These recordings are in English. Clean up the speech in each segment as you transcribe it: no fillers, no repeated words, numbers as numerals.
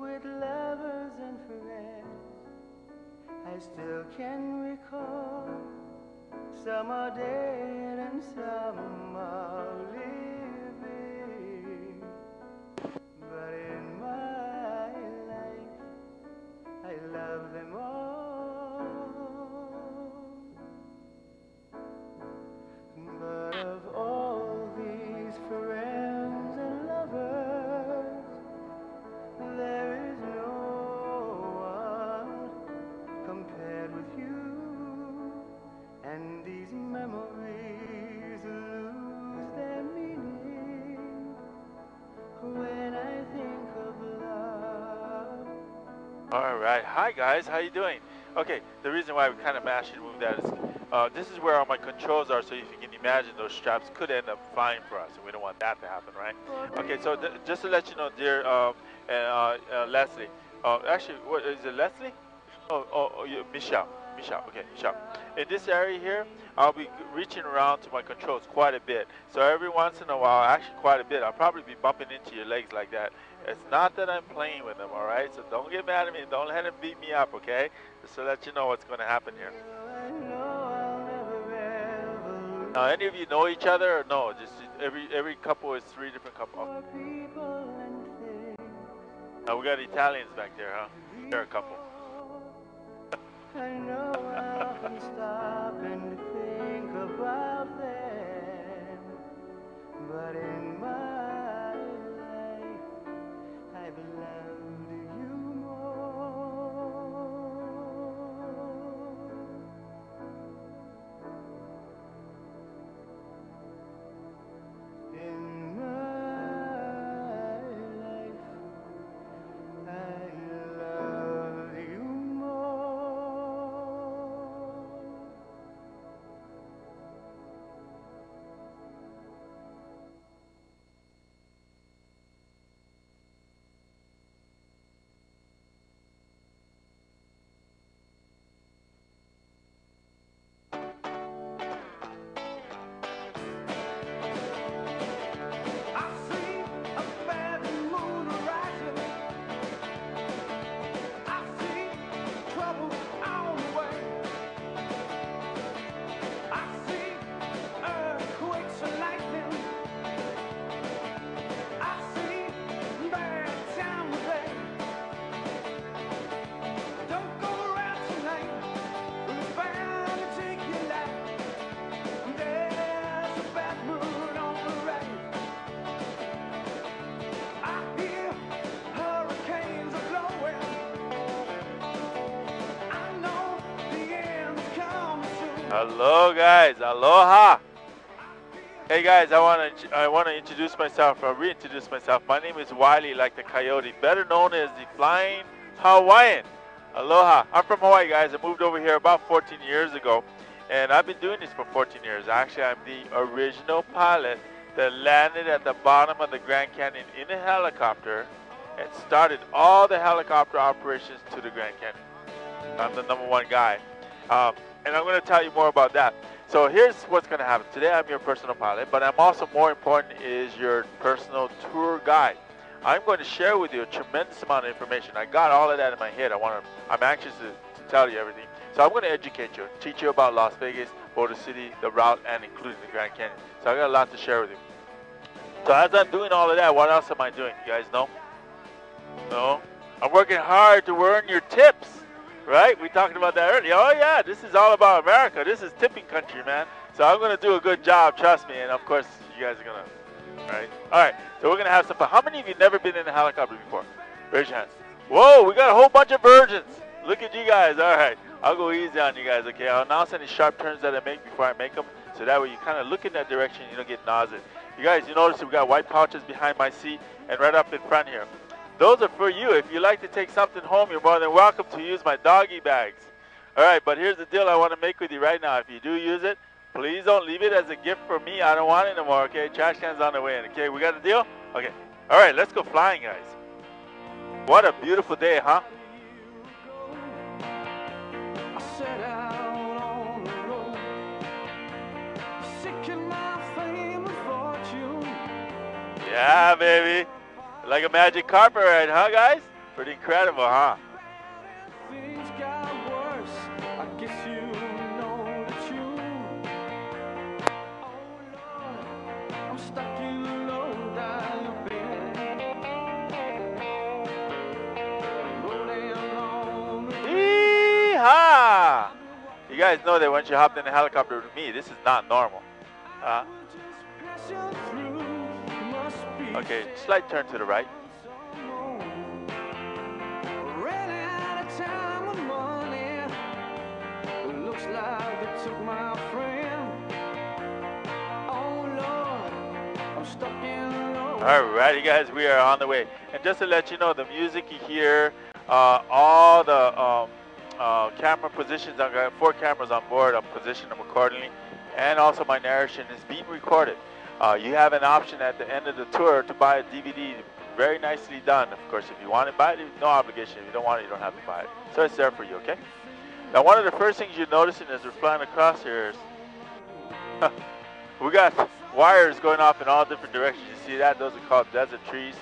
with lovers and friends. I still can recall some are dead and some are living, but in my life I love them all. But of all these friends and lovers, there is no one compared with you, and these memories lose their meaning when I think of love. All right, hi guys, how you doing? Okay, the reason why we kind of mashed and moved that is this is where all my controls are, so if you can imagine, those straps could end up flying for us, and we don't want that to happen, right? Okay, so just to let you know, dear Leslie, actually, what is it, Leslie? Michelle, okay, Michelle. In this area here, I'll be reaching around to my controls quite a bit. So every once in a while, actually quite a bit, I'll probably be bumping into your legs like that. It's not that I'm playing with them, all right? So don't get mad at me. Don't let him beat me up, okay? Just to let you know what's going to happen here. Now, any of you know each other or no? Just every couple is 3 different couples. Now, we got Italians back there, huh? They're a couple. I know I often stop and think about them, but in my life I've loved you more. In my life I love you more. I see a bad moon rising. I see trouble on the way. I see earthquakes and lightning. I see bad time of day. Don't go around tonight. It's bound to take your life. There's a bad moon on the right. I hear hurricanes are blowing. I know the end's coming soon. Hello, guys. Aloha. Hey guys, I want to introduce myself, or reintroduce myself. My name is Wiley, like the coyote, better known as the Flying Hawaiian. Aloha. I'm from Hawaii, guys. I moved over here about 14 years ago, and I've been doing this for 14 years. Actually, I'm the original pilot that landed at the bottom of the Grand Canyon in a helicopter and started all the helicopter operations to the Grand Canyon. I'm the #1 guy. And I'm going to tell you more about that. So here's what's going to happen. Today I'm your personal pilot, but I'm also, more important, is your personal tour guide. I'm going to share with you a tremendous amount of information. I got all of that in my head. I'm anxious to tell you everything. So I'm going to educate you, teach you about Las Vegas, Boulder City, the route, and including the Grand Canyon. So I got a lot to share with you. So as I'm doing all of that, what else am I doing? You guys know? No? I'm working hard to earn your tips. Right? We talked about that earlier. Oh yeah, this is all about America. This is tipping country, man. So I'm going to do a good job, trust me. And of course, you guys are going to, right? All right, so we're going to have some fun. How many of you never been in a helicopter before? Raise your hands. Whoa, we got a whole bunch of virgins. Look at you guys. All right, I'll go easy on you guys, okay? I'll announce any sharp turns that I make before I make them, so that way you kind of look in that direction, you don't get nauseous. You guys, you notice we got white pouches behind my seat and right up in front here. Those are for you. If you like to take something home, you're more than welcome to use my doggy bags. All right, but here's the deal I want to make with you right now. If you do use it, please don't leave it as a gift for me. I don't want it anymore, okay? Trash can's on the way in, okay? We got a deal? Okay. All right, let's go flying, guys. What a beautiful day, huh? I set out on the road, seeking my fame and fortune. Yeah, baby. Like a magic carpet ride, huh, guys? Pretty incredible, huh? Things got worse. I guess you know the truth. Oh Lord, I'm stuck in low down bed. Rolling on the Yee-haw! You guys know that once you hopped in a helicopter with me, this is not normal. Okay, slight turn to the right. Looks like they took my friend. Oh Lord, I'm stuck in low. Alright, you guys, we are on the way. And just to let you know, the music you hear, all the camera positions, I've got 4 cameras on board, I'm positioning them accordingly. And also my narration is being recorded. You have an option at the end of the tour to buy a DVD, very nicely done. Of course, if you want to buy it, no obligation. If you don't want it, you don't have to buy it. So it's there for you, okay? Now, one of the first things you're noticing as we're flying across here is we got wires going off in all different directions. You see that? Those are called desert trees.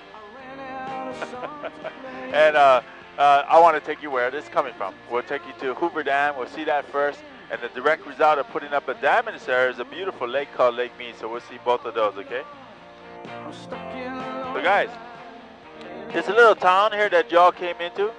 And I want to take you where this is coming from. We'll take you to Hoover Dam. We'll see that first. And the direct result of putting up a dam in this area is a beautiful lake called Lake Mead. So we'll see both of those, okay? So guys, it's a little town here that y'all came into.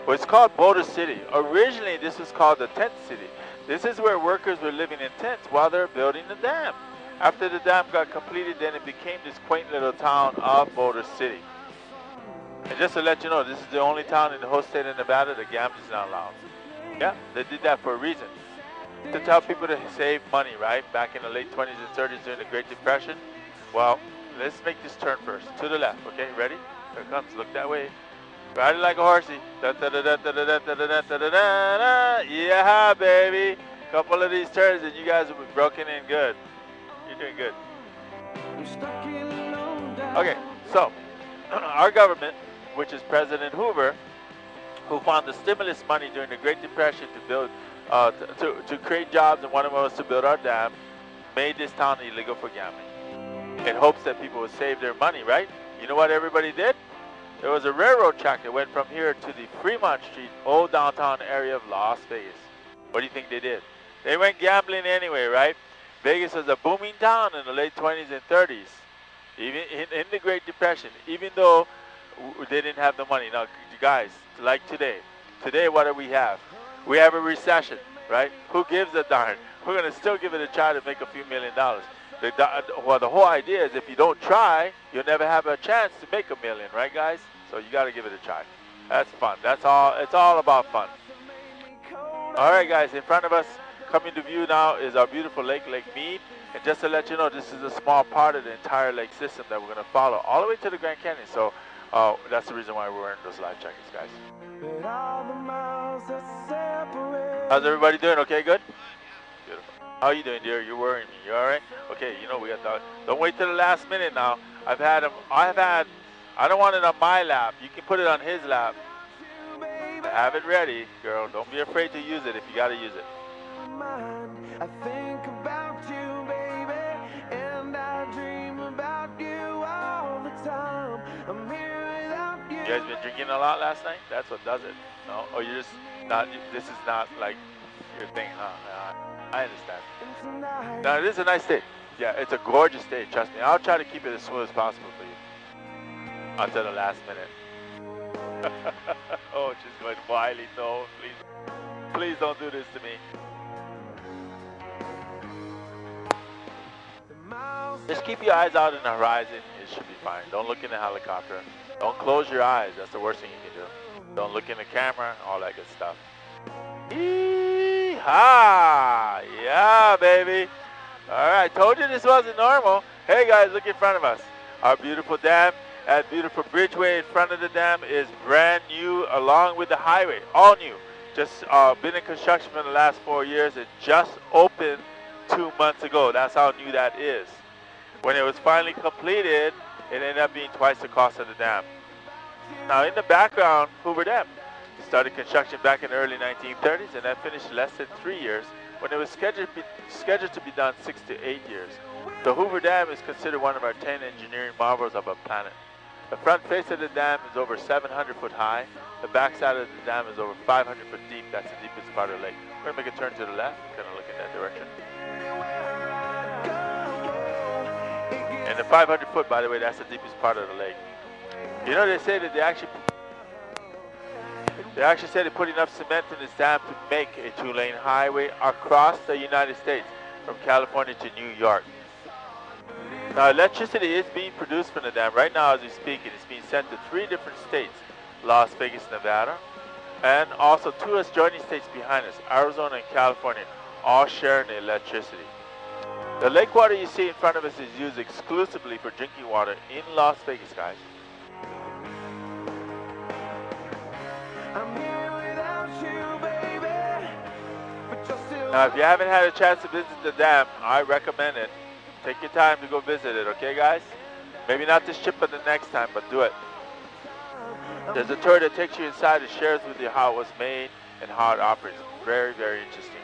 Well, it's called Boulder City. Originally, this was called the Tent City. This is where workers were living in tents while they're building the dam. After the dam got completed, then it became this quaint little town of Boulder City. And just to let you know, this is the only town in the whole state of Nevada that gambling is not allowed. Yeah, they did that for a reason. To tell people to save money, right? Back in the late 20s and 30s during the Great Depression. Well, let's make this turn first. To the left, okay? Ready? Here it comes. Look that way. Ride it like a horsey. Yeah, baby. Couple of these turns and you guys will be broken in good. You're doing good. Okay, so our government, which is President Hoover, who found the stimulus money during the Great Depression to build, to create jobs, and one of them was to build our dam, made this town illegal for gambling in hopes that people would save their money, right? You know what everybody did? There was a railroad track that went from here to the Fremont Street, old downtown area of Las Vegas. What do you think they did? They went gambling anyway, right? Vegas was a booming town in the late 20s and 30s, even in the Great Depression, even though they didn't have the money. Now, guys, like today what do we have? We have a recession, right? Who gives a darn? We're going to still give it a try to make a few $1 million. Well, the whole idea is if you don't try, you'll never have a chance to make $1 million, right, guys? So you got to give it a try. That's fun. That's all. It's all about fun. All right, guys, in front of us, coming to view now is our beautiful lake, Lake Mead. And just to let you know, this is a small part of the entire lake system that we're going to follow all the way to the Grand Canyon. So that's the reason why we're wearing those life jackets, guys. How's everybody doing? Okay, good? Beautiful. How are you doing, dear? You're worrying me. You all right? Okay, you know we got that. Don't wait till the last minute now. I don't want it on my lap. You can put it on his lap. Have it ready, girl. Don't be afraid to use it if you got to use it. I think about you, baby, and I dream about you all the time. I'm here without you. You guys been drinking a lot last night? That's what does it. No? Oh, you're just not, this is not like your thing, huh? I understand. Now, it is a nice day. Yeah, it's a gorgeous day, trust me. I'll try to keep it as smooth as possible for you. Until the last minute. Oh, she's going, Wiley, no, please. Please don't do this to me. Just keep your eyes out in the horizon. It should be fine. Don't look in the helicopter. Don't close your eyes. That's the worst thing you can do. Don't look in the camera. All that good stuff. Yee-haw! Yeah, baby. All right. Told you this wasn't normal. Hey, guys, look in front of us. Our beautiful dam. That beautiful bridgeway in front of the dam is brand new along with the highway. All new. Just been in construction for the last 4 years. It just opened 2 months ago. That's how new that is. When it was finally completed, it ended up being twice the cost of the dam. Now in the background, Hoover Dam. Started construction back in the early 1930s and that finished less than 3 years when it was scheduled to be done 6 to 8 years. The Hoover Dam is considered one of our 10 engineering marvels of our planet. The front face of the dam is over 700 foot high. The back side of the dam is over 500 foot deep. That's the deepest part of the lake. We're going to make a turn to the left, kind of look in that direction. And the 500 foot, by the way, that's the deepest part of the lake. You know, they say that they actually say they put enough cement in this dam to make a 2-lane highway across the United States from California to New York. Now, electricity is being produced from the dam right now as we speak. It is being sent to 3 different states: Las Vegas, Nevada, and also 2 adjoining states behind us, Arizona and California, all sharing the electricity. The lake water you see in front of us is used exclusively for drinking water in Las Vegas, guys. I'm here without you, baby, but you're still. Now, if you haven't had a chance to visit the dam, I recommend it. Take your time to go visit it, okay, guys? Maybe not this trip, but the next time, but do it. There's a tour that takes you inside and shares with you how it was made and how it operates. Very, very interesting.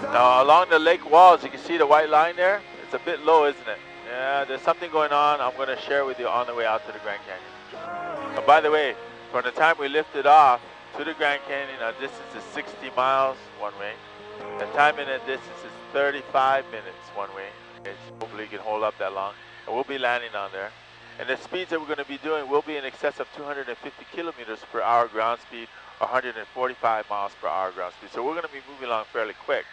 Now, along the lake walls, you can see the white line there. It's a bit low, isn't it? Yeah, there's something going on. I'm going to share with you on the way out to the Grand Canyon. And by the way, from the time we lifted off to the Grand Canyon, our distance is 60 miles one way. The time in that distance is 35 minutes one way. Hopefully you can hold up that long. And we'll be landing on there. And the speeds that we're going to be doing will be in excess of 250 kilometers per hour ground speed, 145 miles per hour ground speed. So we're going to be moving along fairly quick.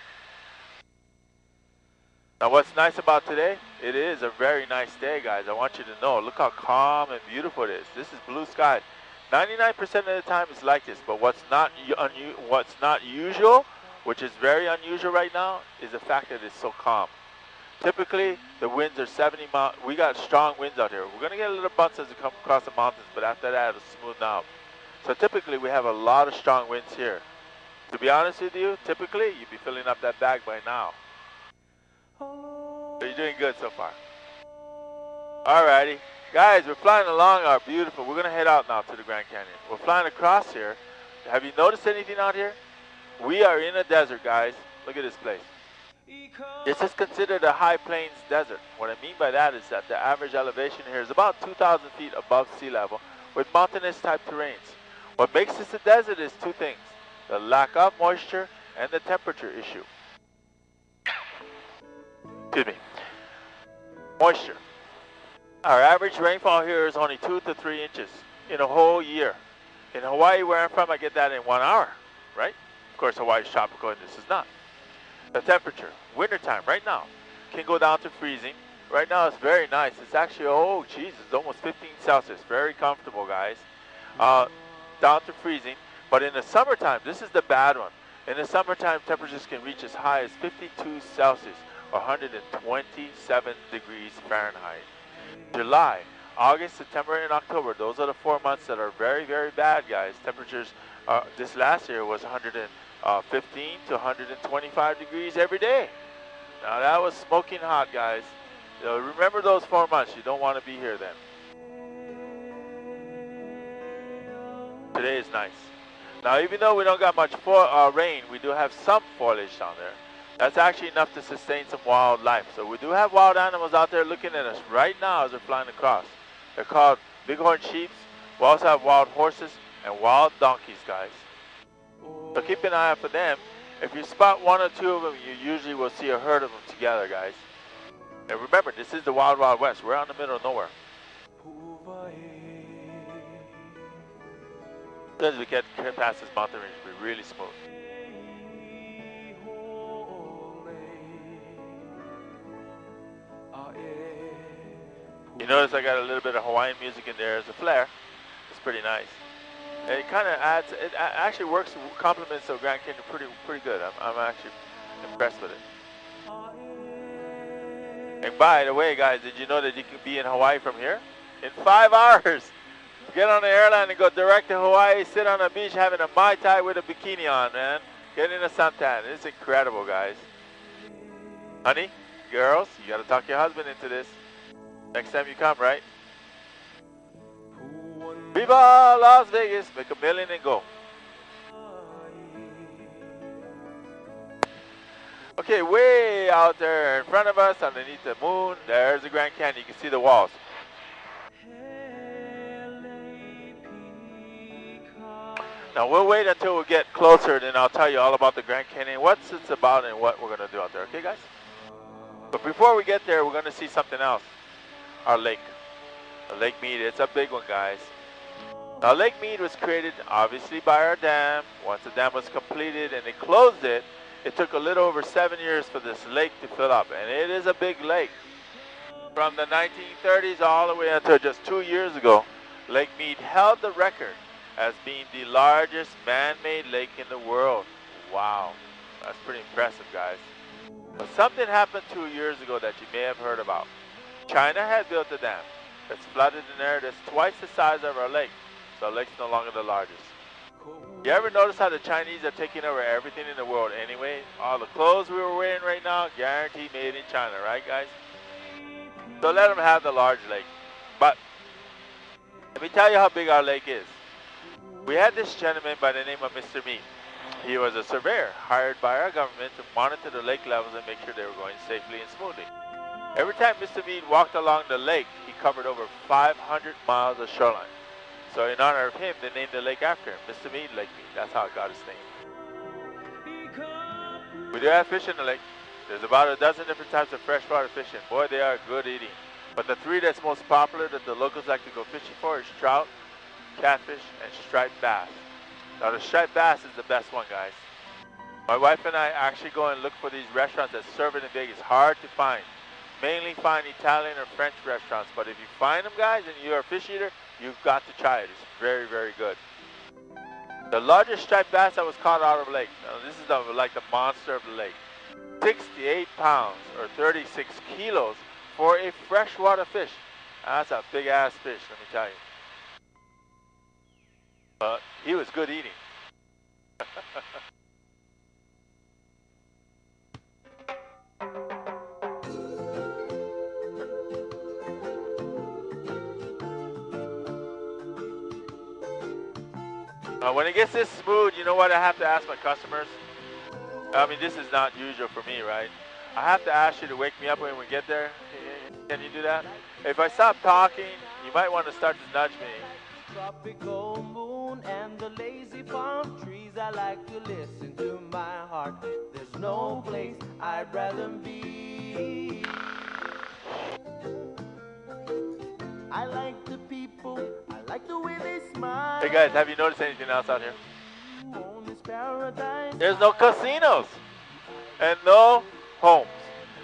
Now, what's nice about today? It is a very nice day, guys. I want you to know. Look how calm and beautiful it is. This is blue sky. 99% of the time it's like this, but what's not usual, which is very unusual right now, is the fact that it's so calm. Typically, the winds are 70 miles. We got strong winds out here. We're going to get a little bumps as we come across the mountains, but after that, it'll smooth out. So typically, we have a lot of strong winds here. To be honest with you, typically, you'd be filling up that bag by now. So you're doing good so far. Alrighty. Guys, we're flying along our beautiful. We're going to head out now to the Grand Canyon. We're flying across here. Have you noticed anything out here? We are in a desert, guys. Look at this place. This is considered a high plains desert. What I mean by that is that the average elevation here is about 2,000 feet above sea level with mountainous type terrains. What makes this a desert is 2 things: the lack of moisture and the temperature issue. Excuse me. Moisture. Our average rainfall here is only 2 to 3 inches in a whole year. In Hawaii, where I'm from, I get that in 1 hour, right? Of course, Hawaii is tropical and this is not. The temperature, wintertime, right now, can go down to freezing. Right now, it's very nice. It's actually, oh, geez, it's almost 15 Celsius. Very comfortable, guys. Down to freezing. But in the summertime, this is the bad one. In the summertime, temperatures can reach as high as 52 Celsius, or 127 degrees Fahrenheit. July, August, September, and October, those are the 4 months that are very, very bad, guys. Temperatures, this last year was 115 to 125 degrees every day. Now that was smoking hot, guys. So remember those 4 months. You don't want to be here then. Today is nice. Now, even though we don't got much rain, we do have some foliage down there. That's actually enough to sustain some wildlife. So we do have wild animals out there looking at us right now as we're flying across. They're called bighorn sheep. We also have wild horses and wild donkeys, guys. So keep an eye out for them. If you spot 1 or 2 of them, you usually will see a herd of them together, guys. And remember, this is the Wild Wild West. We're out in the middle of nowhere. As we get past this mountain range, it'll be really smooth. You notice I got a little bit of Hawaiian music in there as a flair. It's pretty nice. And it kind of adds, it actually works, complements the Grand Canyon pretty good. I'm actually impressed with it. And by the way, guys, did you know that you can be in Hawaii from here? In 5 hours. Get on the airline and go direct to Hawaii, sit on a beach having a Mai Tai with a bikini on, man. Get in a suntan. It's incredible, guys. Honey, girls, you got to talk your husband into this. Next time you come, right? Viva Las Vegas. Make $1 million and go. Okay, way out there in front of us, underneath the moon, there's the Grand Canyon. You can see the walls. Now we'll wait until we get closer, then I'll tell you all about the Grand Canyon, what it's about, and what we're gonna do out there. Okay, guys? But before we get there, we're gonna see something else. Our lake. The Lake Mead. It's a big one, guys. Now, Lake Mead was created, obviously, by our dam. Once the dam was completed and they closed it, it took a little over 7 years for this lake to fill up. And it is a big lake. From the 1930s all the way until just 2 years ago, Lake Mead held the record as being the largest man-made lake in the world. Wow, that's pretty impressive, guys. But something happened 2 years ago that you may have heard about. China had built a dam that's flooded an area that's twice the size of our lake. So our lake's no longer the largest. You ever notice how the Chinese are taking over everything in the world anyway? All the clothes we were wearing right now, guaranteed made in China, right, guys? So let them have the large lake. But let me tell you how big our lake is. We had this gentleman by the name of Mr. Mead. He was a surveyor hired by our government to monitor the lake levels and make sure they were going safely and smoothly. Every time Mr. Mead walked along the lake, he covered over 500 miles of shoreline. So in honor of him, they named the lake after him, Mr. Mead, Lake Mead. That's how it got its name. We do have fish in the lake. There's about a dozen different types of freshwater fishing. Boy, they are good eating. But the three that's most popular that the locals like to go fishing for is trout, catfish, and striped bass. Now the striped bass is the best one, guys. My wife and I actually go and look for these restaurants that serve it in Vegas. Hard to find. Mainly find Italian or French restaurants, but if you find them, guys, and you're a fish eater, you've got to try it. It's very, very good. The largest striped bass that was caught out of the lake. Now, this is like the monster of the lake. 68 pounds or 36 kilos for a freshwater fish. That's a big ass fish, let me tell you. But he was good eating. When it gets this smooth, you know what I have to ask my customers? I mean, this is not usual for me, right? I have to ask you to wake me up when we get there. Can you do that? If I stop talking, you might want to start to nudge me. Tropical moon and the lazy palm trees, I like to listen to my heart. There's no place I'd rather be. I like the people, I like the way they smile. Hey guys, have you noticed anything else out here? On this paradise, there's no casinos and no homes.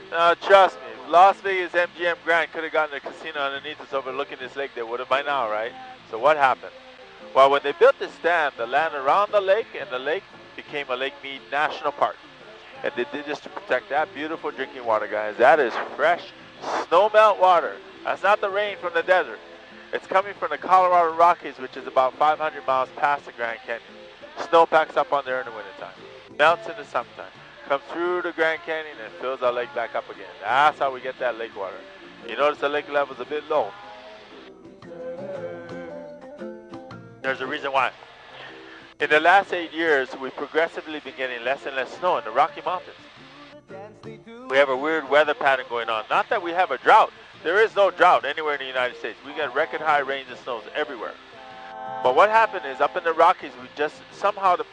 Now trust me, if Las Vegas MGM Grand could have gotten a casino underneath us overlooking this lake, they would have by now, right? So what happened? Well, when they built this dam, the land around the lake and the lake became a Lake Mead National Park. And they did this to protect that beautiful drinking water, guys. That is fresh snowmelt water. That's not the rain from the desert. It's coming from the Colorado Rockies, which is about 500 miles past the Grand Canyon. Snow packs up on there in the wintertime. Melts in the summertime. Comes through the Grand Canyon and fills our lake back up again. That's how we get that lake water. You notice the lake level is a bit low. There's a reason why. In the last 8 years, we've progressively been getting less and less snow in the Rocky Mountains. We have a weird weather pattern going on. Not that we have a drought. There is no drought anywhere in the United States. We get record high rains and snows everywhere. But what happened is up in the Rockies, we just somehow the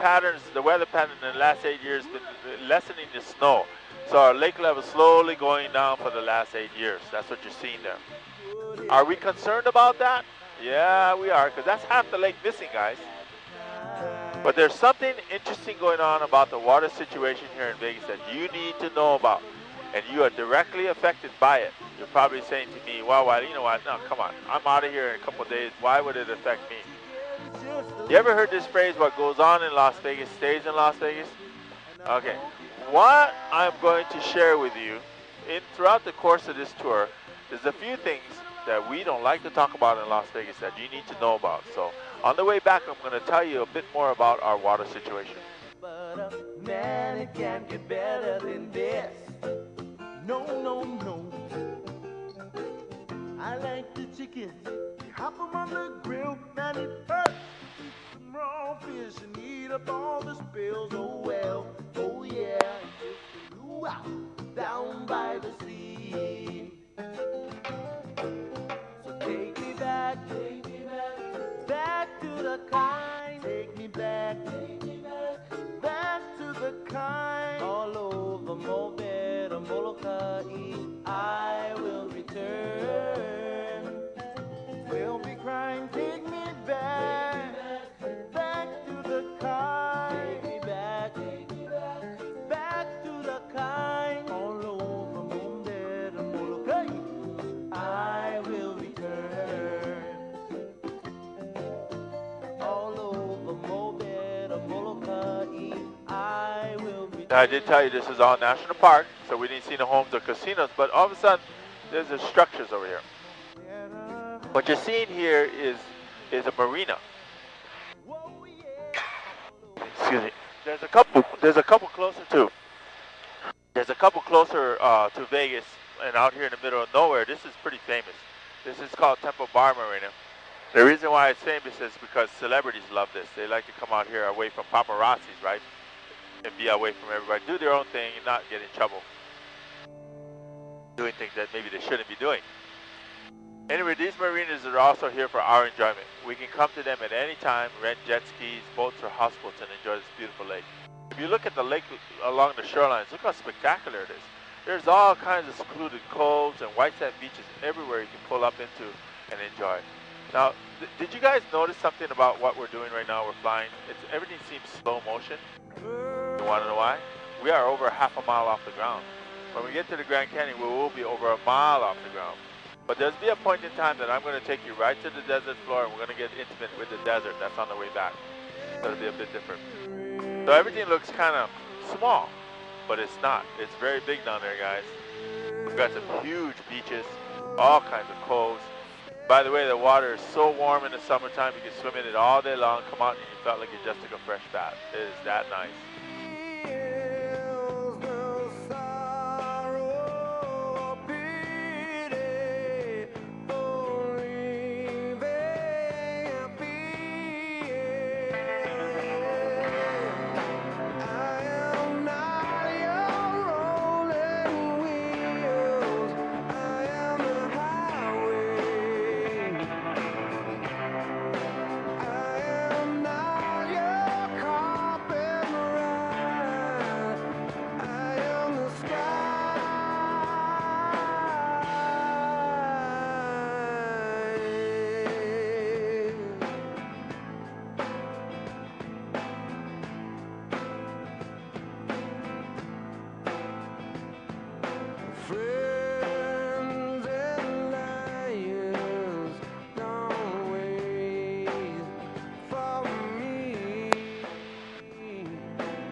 weather pattern in the last 8 years been lessening the snow. So our lake level is slowly going down for the last 8 years. That's what you're seeing there. Are we concerned about that? Yeah, we are, because that's half the lake missing, guys. But there's something interesting going on about the water situation here in Vegas that you need to know about. And you are directly affected by it. You're probably saying to me, well, you know what? No, come on. I'm out of here in a couple of days. Why would it affect me? You ever heard this phrase, what goes on in Las Vegas stays in Las Vegas? Okay. What I'm going to share with you throughout the course of this tour is a few things that we don't like to talk about in Las Vegas that you need to know about. So on the way back, I'm going to tell you a bit more about our water situation. but man, it can't get better than this. No, no, no. I like the chicken. You hop 'em on the grill, man, it hurts. Some raw fish and eat up all the spills. Oh well, oh yeah. Ooh, wow. by the sea. So take me back, back to the kind. Take me back, back to the kind. All over Mobed or Molokai, I will return. We'll be crying, take me back, back to the kind. Take me back, back to the kind. All over Mobed or Molokai, I will return. All over Mobed or Molokai, I will return. Now, I did tell you this is all national park, so we didn't see the homes or casinos, but all of a sudden, there's the structures over here. What you're seeing here is a marina. Excuse me. There's a couple closer to Vegas, and out here in the middle of nowhere. This is pretty famous. This is called Temple Bar Marina. The reason why it's famous is because celebrities love this. They like to come out here away from paparazzis, right? And be away from everybody, do their own thing and not get in trouble. Doing things that maybe they shouldn't be doing. Anyway, these marinas are also here for our enjoyment. We can come to them at any time, rent jet skis, boats, or houseboats and enjoy this beautiful lake. If you look at the lake along the shorelines, look how spectacular it is. There's all kinds of secluded coves and white sand beaches everywhere you can pull up into and enjoy. Now, did you guys notice something about what we're doing right now? We're flying. Everything seems slow motion. You want to know why? We are over half a mile off the ground. When we get to the Grand Canyon, we will be over a mile off the ground. But there's be a point in time that I'm going to take you right to the desert floor and we're going to get intimate with the desert. That's on the way back. It'll be a bit different. So everything looks kind of small, but it's not. It's very big down there, guys. We've got some huge beaches, all kinds of coves. By the way, the water is so warm in the summertime, you can swim in it all day long, come out and you felt like you just took a fresh bath. It is that nice.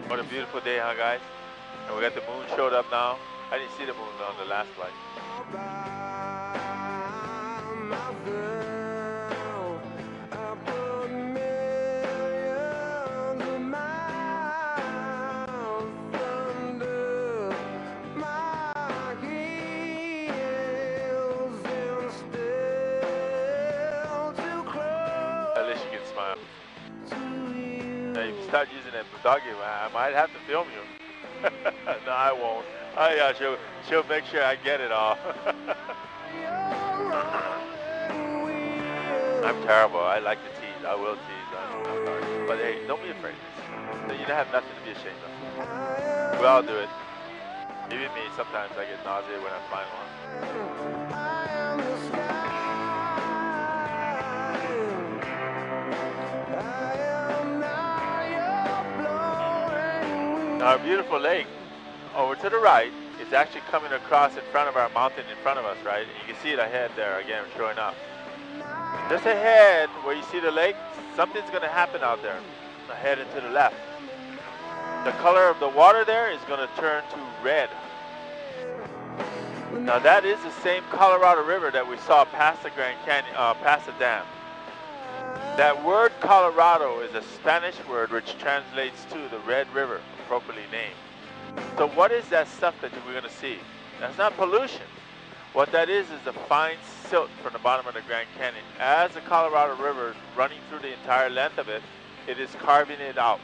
What a beautiful day, huh, guys? And we got the moon showed up now. I didn't see the moon on the last flight. At least you can smile. Now, if you start using that doggy, I might have to film you. No, I won't. Oh yeah, she'll make sure I get it all. I'm terrible. I like to tease. I will tease. I'm sorry. But hey, don't be afraid. You don't have nothing to be ashamed of. We all do it. Even me, sometimes I get nauseated when I'm flying along. Our beautiful lake over to the right is actually coming across in front of our mountain in front of us, right? And you can see it ahead there again, showing up. Just ahead where you see the lake, something's going to happen out there, ahead and to the left. The color of the water there is going to turn to red. Now that is the same Colorado River that we saw past the Grand Canyon, past the dam. That word Colorado is a Spanish word which translates to the Red River, appropriately named. So what is that stuff that we're going to see? That's not pollution. What that is the fine silt from the bottom of the Grand Canyon. As the Colorado River is running through the entire length of it, it is carving it out.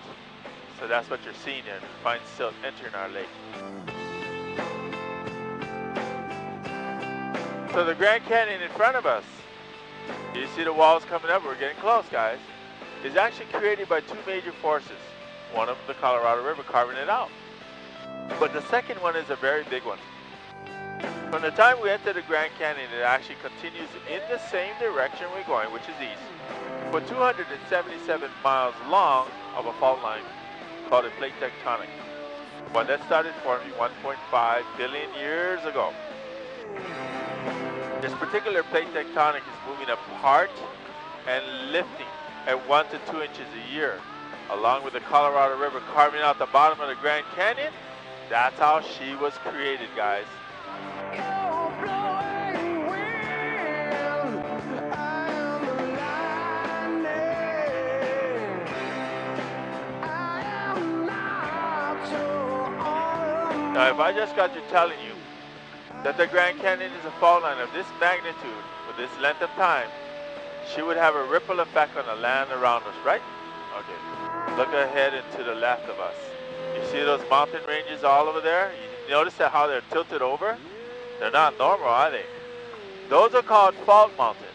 So that's what you're seeing there, the fine silt entering our lake. So the Grand Canyon in front of us, you see the walls coming up, we're getting close, guys, is actually created by two major forces. One of them, the Colorado River, carving it out. But the second one is a very big one. From the time we enter the Grand Canyon, it actually continues in the same direction we're going, which is east, for 277 miles long of a fault line called a plate tectonic, one that started forming 1.5 billion years ago. This particular plate tectonic is moving apart and lifting at 1 to 2 inches a year, along with the Colorado River carving out the bottom of the Grand Canyon. That's how she was created, guys. Now, if I just got you telling you that the Grand Canyon is a fault line of this magnitude for this length of time, she would have a ripple effect on the land around us, right? Okay, look ahead and to the left of us. You see those mountain ranges all over there? You notice how they're tilted over? They're not normal, are they? Those are called fault mountains,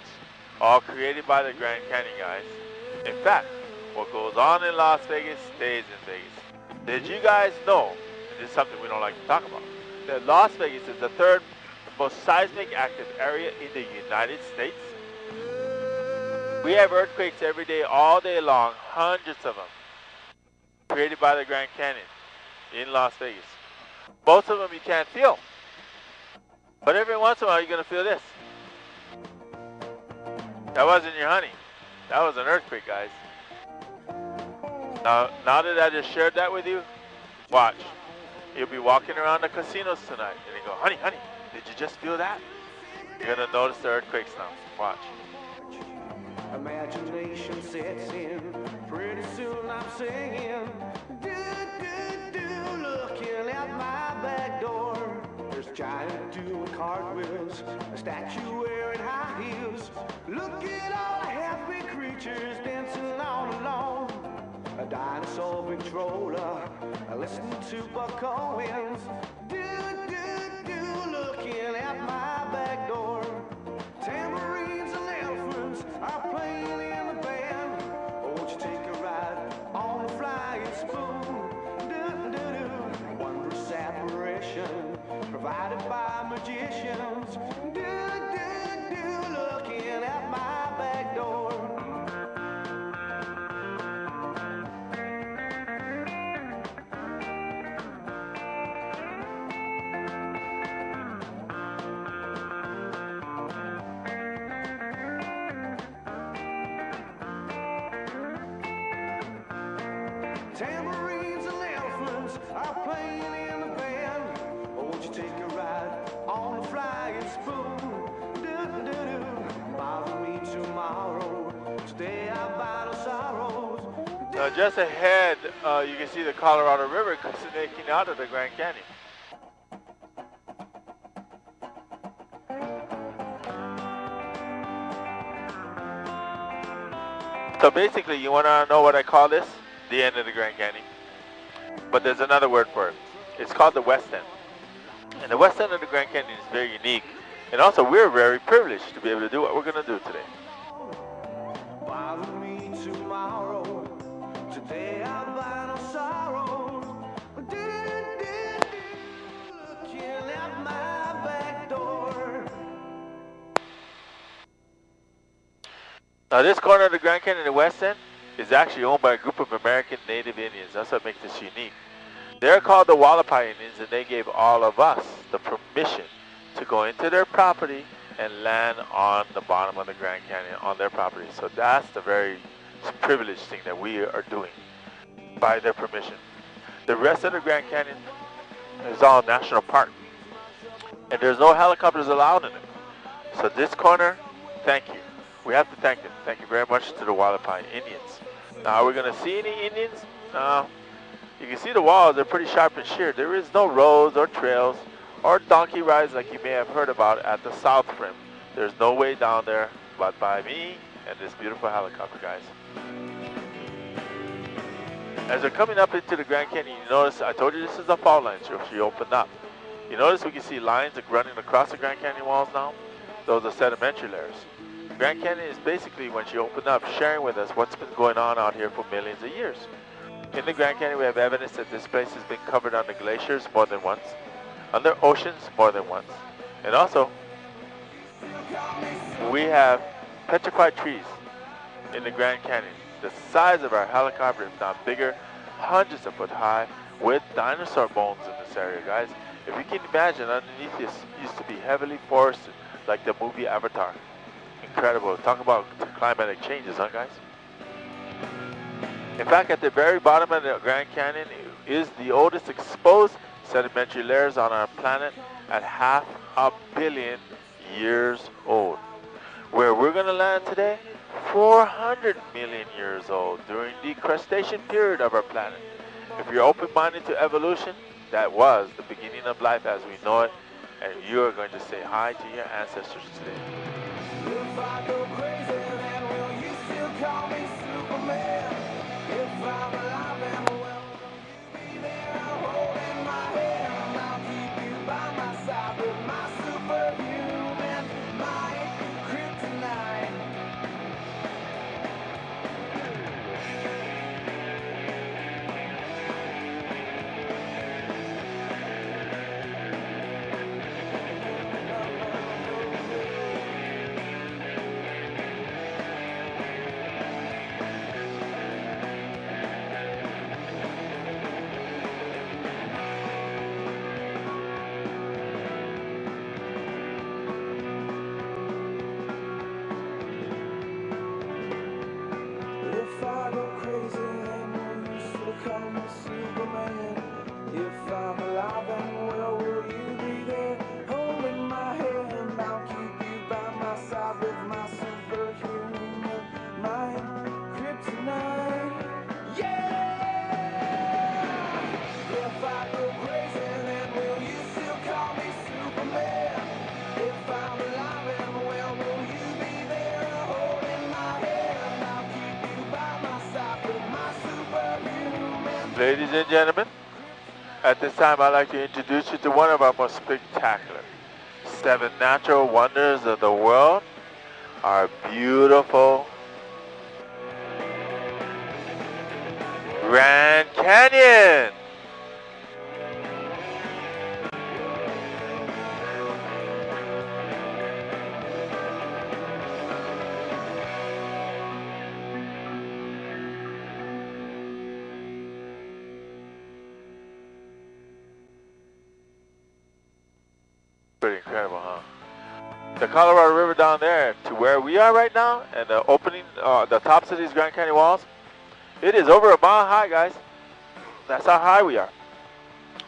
all created by the Grand Canyon, guys. In fact, what goes on in Las Vegas stays in Vegas. Did you guys know, and this is something we don't like to talk about, that Las Vegas is the third most seismic active area in the United States? We have earthquakes every day, all day long, hundreds of them, created by the Grand Canyon in Las Vegas. Most of them you can't feel, but every once in a while you're going to feel this. That wasn't your honey. That was an earthquake, guys. Now that I just shared that with you, watch. You'll be walking around the casinos tonight and you go, honey, did you just feel that? You're going to notice the earthquakes now. Watch. Imagination sets in. Pretty soon I'm singing. Looking at my back door. There's a giant doing cartwheels, a statue wearing high heels. Look at all the happy creatures dancing all alone. A dinosaur controller, listening to Buck Owens. Looking at my back door. Tambourines and elephants are playing in the band. Won't you take a ride on the flying spoon? Wondrous apparition provided by magicians. Looking at my back door. Tambourines and elephants are playing in the band. Won't you take a ride on the flying spoon? Bother me tomorrow. Today I buy no sorrows. Now just ahead, you can see the Colorado River snaking out of the Grand Canyon. So basically, you want to know what I call this? The end of the Grand Canyon. But there's another word for it. It's called the west end. And the west end of the Grand Canyon is very unique. And also, we're very privileged to be able to do what we're going to do today. Bother me tomorrow. Today I buy no sorrows. Looking at my back door. Now, this corner of the Grand Canyon, the west end, is actually owned by a group of American Native Indians. That's what makes this unique. They're called the Wallapai Indians, and they gave all of us the permission to go into their property and land on the bottom of the Grand Canyon on their property. So that's the very privileged thing that we are doing by their permission. The rest of the Grand Canyon is all national park, and there's no helicopters allowed in it. So this corner, thank you. We have to thank them. Thank you very much to the Wallapai Indians. Now, are we going to see any Indians? No. You can see the walls, they're pretty sharp and sheer. There is no roads or trails or donkey rides like you may have heard about at the South Rim. There's no way down there but by me and this beautiful helicopter, guys. As we're coming up into the Grand Canyon, you notice, I told you this is a fault line, so she opened up. You notice we can see lines running across the Grand Canyon walls now? those are sedimentary layers. Grand Canyon is basically, when she opened up, sharing with us what's been going on out here for millions of years. In the Grand Canyon, we have evidence that this place has been covered under glaciers more than once, under oceans more than once, and also we have petrified trees in the Grand Canyon, the size of our helicopter, if not bigger, hundreds of foot high, with dinosaur bones in this area, guys. If you can imagine, underneath this used to be heavily forested, like the movie Avatar. Incredible. Talk about climatic changes, huh, guys? In fact, at the very bottom of the Grand Canyon is the oldest exposed sedimentary layers on our planet at 500 million years old. Where we're going to land today, 400 million years old, during the crustacean period of our planet. If you're open-minded to evolution, that was the beginning of life as we know it, and you are going to say hi to your ancestors today. If I go crazy, then will you still call me Superman? If I'm alive and well, will you be there holding my hand? I'll keep you by my side with my superhuman mind, kryptonite. If I go crazy, then will you still call me Superman? If I'm alive and well, will you be there holding my hand? I'll keep you by my side with my superhuman mind, kryptonite. Yeah! If I go crazy, then will you still call me Superman? If I'm alive and well, will you be there holding my hand? I'll keep you by my side with my superhuman. Ladies and gentlemen, at this time I'd like to introduce you to one of our most spectacular 7 natural wonders of the world, our beautiful Grand Canyon. Pretty incredible, huh? The Colorado River down there to where we are right now, and the opening, the tops of these Grand Canyon walls, it is over a mile high, guys. That's how high we are.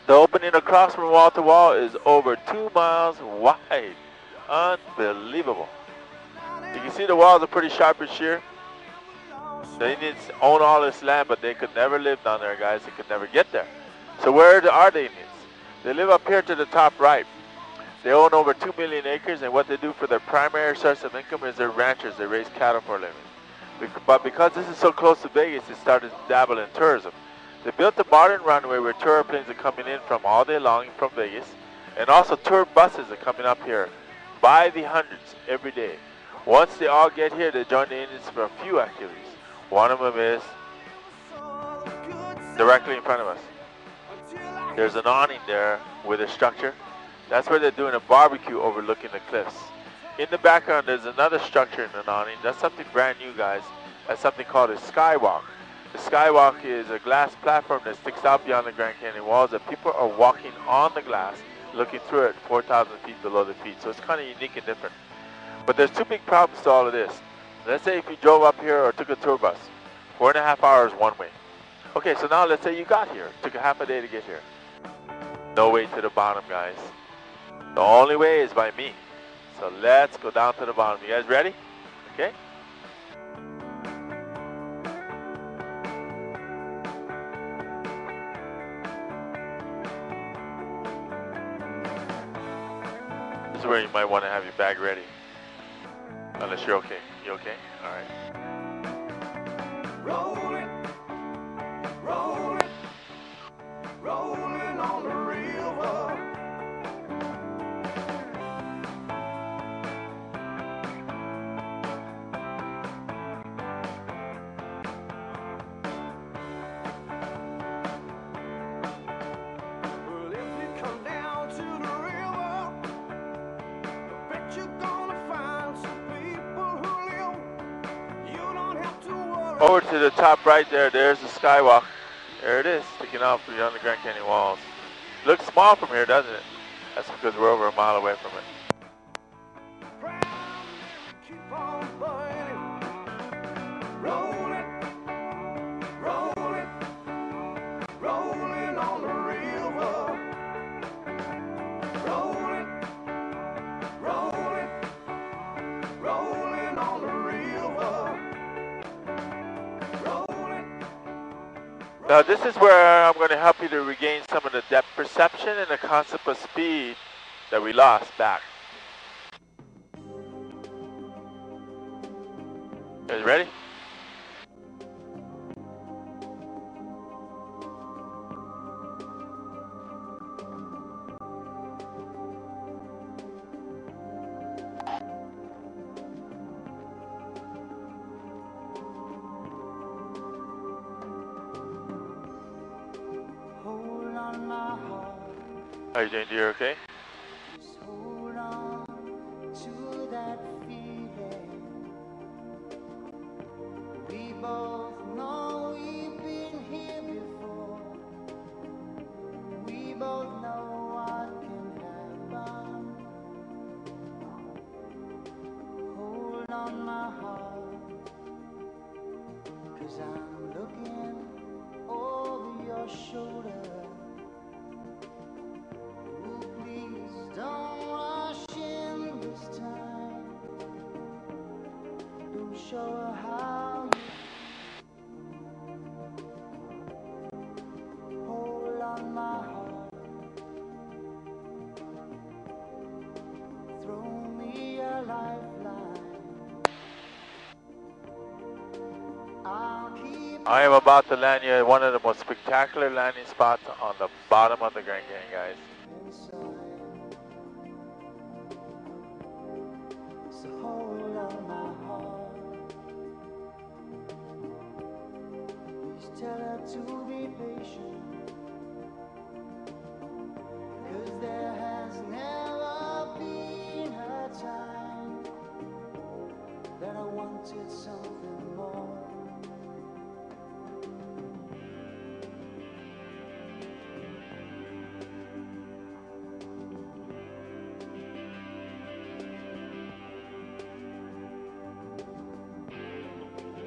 The opening across from wall to wall is over 2 miles wide. Unbelievable. You can see the walls are pretty sharp and sheer. The Indians own all this land, but they could never live down there, guys. They could never get there. So where are the Indians? They live up here to the top right. They own over 2 million acres, and what they do for their primary source of income is they're ranchers. They raise cattle for a living. But because this is so close to Vegas, they started to dabble in tourism. They built a modern runway where tour planes are coming in from all day long from Vegas, and also tour buses are coming up here by the hundreds every day. Once they all get here, they join the Indians for a few activities. One of them is directly in front of us. There's an awning there with a structure. That's where they're doing a barbecue overlooking the cliffs. In the background, there's another structure in an awning. That's something brand new, guys. That's something called a skywalk. The skywalk is a glass platform that sticks out beyond the Grand Canyon walls that people are walking on the glass, looking through it 4,000 feet below their feet. So it's kind of unique and different. But there's 2 big problems to all of this. Let's say if you drove up here or took a tour bus, 4.5 hours one way. Okay, so now let's say you got here. Took a half a day to get here. No way to the bottom, guys. The only way is by me. So let's go down to the bottom. You guys ready? Okay. This is where you might want to have your bag ready. Unless you're okay. You okay? All right. Roll it, roll it, rolling on the river. Over to the top right there, there's the skywalk. There it is, sticking out beyond the Grand Canyon walls. Looks small from here, doesn't it? That's because we're over a mile away from it. Keep on burning, rolling, rolling, rolling on the river, rolling, rolling, rolling on the river, rolling. Now this is where I'm going to help you to regain some of the depth perception and the concept of speed that we lost back. You guys ready? Hold on my heart. How you doing, dear? Okay? Just hold on to that feeling. We both know we've been here before. We both know what can happen. Hold on my heart, 'cause I'm looking over your shoulder. Please don't rush in this time. Don't show her how you hold on my heart. Throw me a lifeline. I'll keep I am about to land you at one of the most spectacular landing spots on the bottom of the Grand Canyon, guys. inside. So hold on my heart. Please tell her to be patient, 'cause there has never been a time that I wanted something more.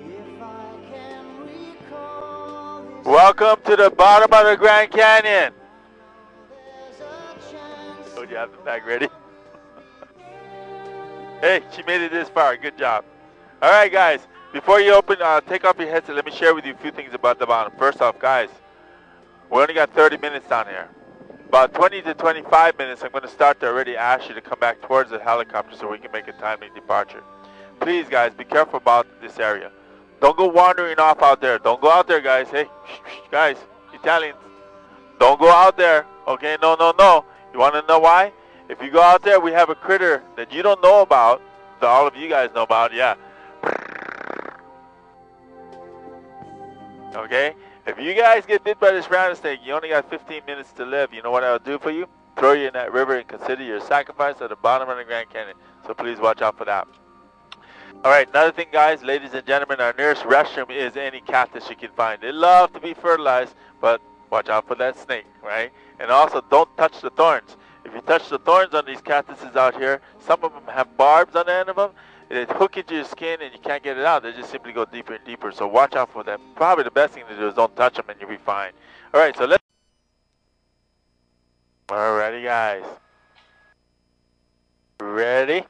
If I can recall this, Welcome to the bottom of the Grand Canyon. there's a chance. Oh, you have the bag ready? Hey, she made it this far. Good job. All right, guys. Before you open, take off your headset. Let me share with you a few things about the bottom. First off, guys, we only got 30 minutes down here. About 20 to 25 minutes, I'm going to start to already ask you to come back towards the helicopter so we can make a timely departure. Please, guys, be careful about this area. Don't go wandering off out there. Don't go out there, guys. Hey, guys, Italians, don't go out there. Okay, no, no, no. You want to know why? If you go out there, we have a critter that you don't know about, that all of you guys know about, yeah. Okay? If you guys get bit by this rattlesnake, you only got 15 minutes to live. You know what I'll do for you? Throw you in that river and consider your sacrifice at the bottom of the Grand Canyon. So please watch out for that. All right, another thing, guys, ladies and gentlemen, our nearest restroom is any cactus you can find. They love to be fertilized, but watch out for that snake, right? And also, don't touch the thorns. If you touch the thorns on these cactuses out here, some of them have barbs on the end of them. They hook into your skin and you can't get it out. They just simply go deeper and deeper. So watch out for them. Probably the best thing to do is don't touch them and you'll be fine. All right, so let's... Alrighty, guys. Ready?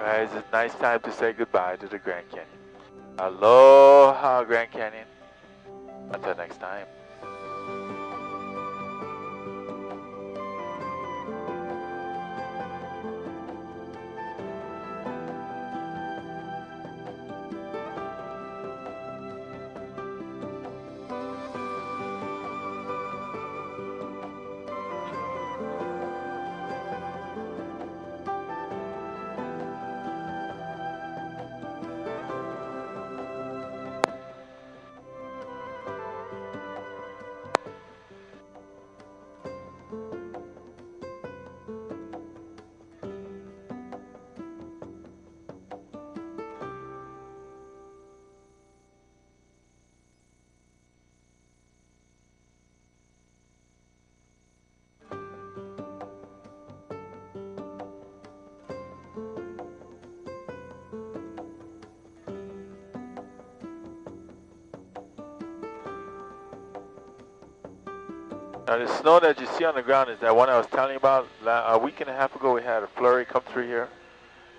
Guys, it's a nice time to say goodbye to the Grand Canyon. Aloha, Grand Canyon. Until next time. Now the snow that you see on the ground is that one I was telling you about. A week and a half ago we had a flurry come through here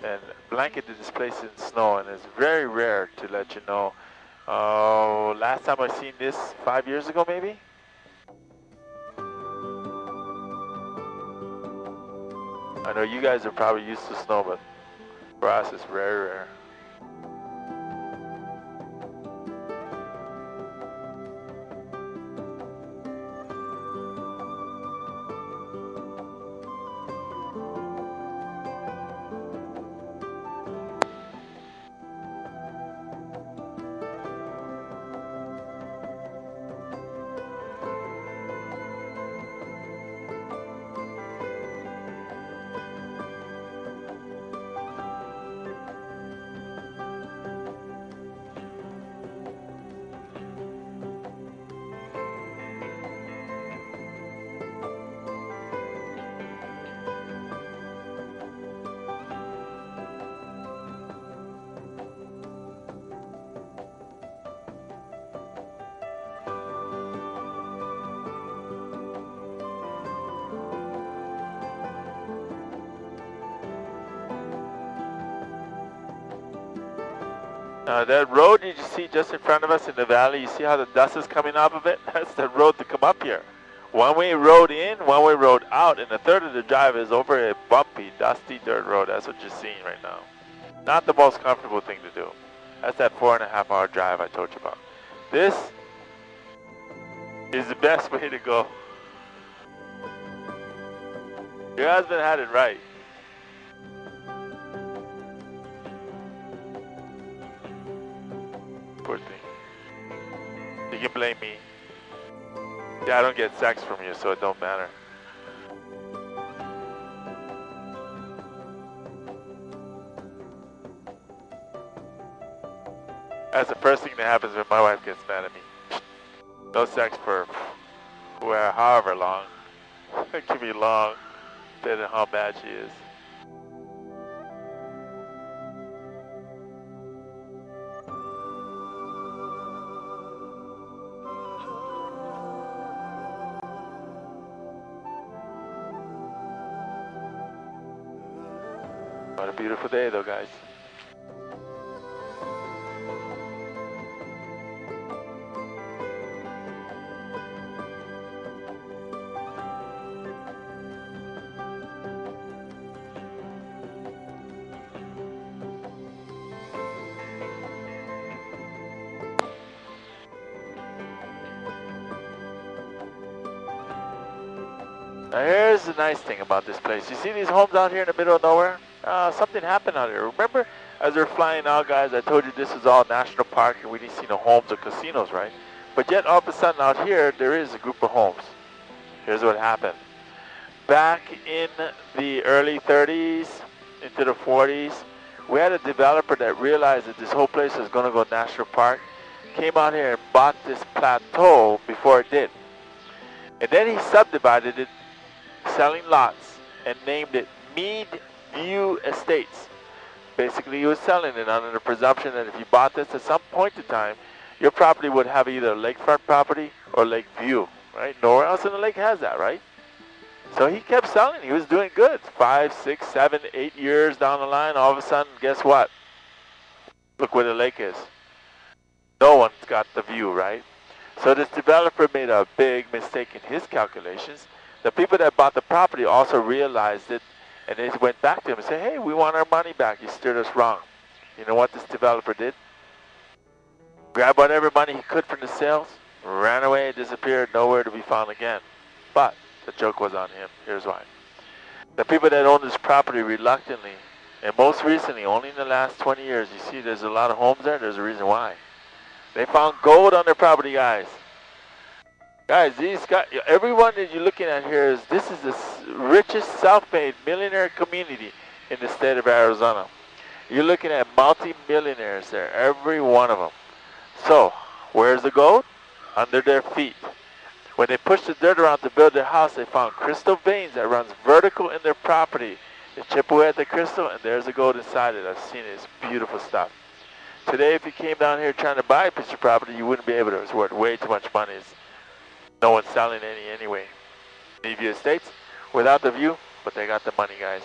and blanketed this place in snow, and it's very rare to let you know. Last time I seen this 5 years ago maybe. I know you guys are probably used to snow, but for us it's very rare. That road you see just in front of us in the valley, you see how the dust is coming off of it? That's the road to come up here. One-way road in, one-way road out, and a third of the drive is over a bumpy, dusty dirt road. That's what you're seeing right now. Not the most comfortable thing to do. That's that 4.5 hour drive I told you about. This is the best way to go. Your husband had it right. Poor thing. You can blame me. Yeah, I don't get sex from you, so it don't matter. That's the first thing that happens when my wife gets mad at me. No sex for however long. It can be long, depending on how bad she is. What a beautiful day though, guys. Now here's the nice thing about this place. You see these homes out here in the middle of nowhere? Something happened out here. Remember, as we're flying out, guys, I told you this is all national park and we didn't see no homes or casinos, right? But yet, all of a sudden out here, there is a group of homes. Here's what happened. Back in the early 30s, into the 40s, we had a developer that realized that this whole place was going to go national park, came out here and bought this plateau before it did. And then he subdivided it, selling lots, and named it Mead View Estates. Basically, he was selling it under the presumption that if you bought this at some point in time, your property would have either lakefront property or lake view, right? Nowhere else in the lake has that, right? So he kept selling. He was doing good. 5, 6, 7, 8 years down the line, all of a sudden, guess what? Look where the lake is. No one's got the view, right? So this developer made a big mistake in his calculations. The people that bought the property also realized it, and they went back to him and said, hey, we want our money back. You steered us wrong. You know what this developer did? Grabbed whatever money he could from the sales, ran away, disappeared, nowhere to be found again. But the joke was on him. Here's why. The people that own this property reluctantly, and most recently, only in the last 20 years, you see there's a lot of homes there, there's a reason why. They found gold on their property, guys. Guys, these guys, everyone that you're looking at here this is the richest self-made millionaire community in the state of Arizona. You're looking at multi-millionaires there, every one of them. So, where's the gold? Under their feet. When they pushed the dirt around to build their house, they found crystal veins that runs vertical in their property. They chip away at the crystal, and there's the gold inside it. I've seen it. It's beautiful stuff. Today, if you came down here trying to buy a piece of property, you wouldn't be able to. It's worth way too much money. No one's selling any anyway. View Estates, without the view, but they got the money, guys.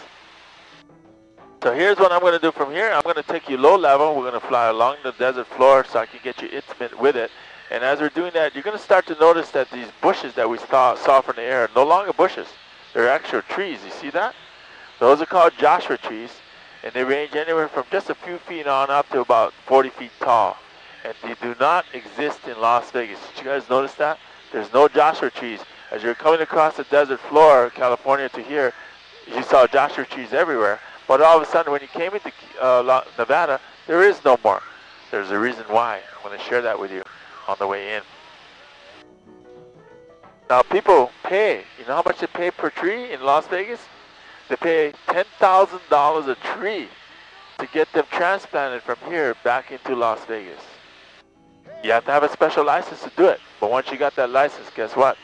So here's what I'm going to do from here. I'm going to take you low level. We're going to fly along the desert floor so I can get you intimate with it. And as we're doing that, you're going to start to notice that these bushes that we saw from the air are no longer bushes. They're actual trees. You see that? Those are called Joshua trees. And they range anywhere from just a few feet on up to about 40 feet tall. And they do not exist in Las Vegas. Did you guys notice that? There's no Joshua trees. As you're coming across the desert floor, California to here, you saw Joshua trees everywhere. But all of a sudden, when you came into Nevada, there is no more. There's a reason why. I'm going to share that with you on the way in. Now, people pay. You know how much they pay per tree in Las Vegas? They pay $10,000 a tree to get them transplanted from here back into Las Vegas. You have to have a special license to do it. But once you got that license, guess what?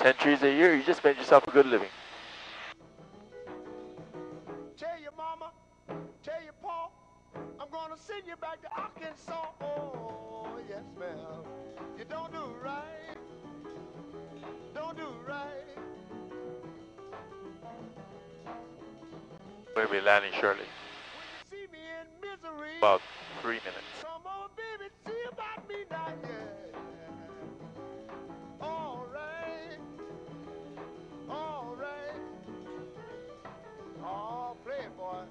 10 trees a year, you just made yourself a good living. Tell your mama, tell your pa, I'm gonna send you back to Arkansas. Oh, yes, ma'am. You don't do right. Don't do right. We'll be landing shortly. When you see me in misery, About 3 minutes. come on, baby, see about me now, yeah. All right. All right. Oh, play it, boy.